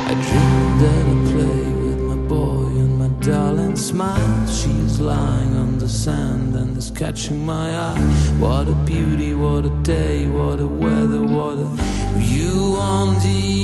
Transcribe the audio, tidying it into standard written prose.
I dream that I play with my boy and my darling smile. She's lying on the sand and is catching my eye. What a beauty, what a day, what a weather, what a view on the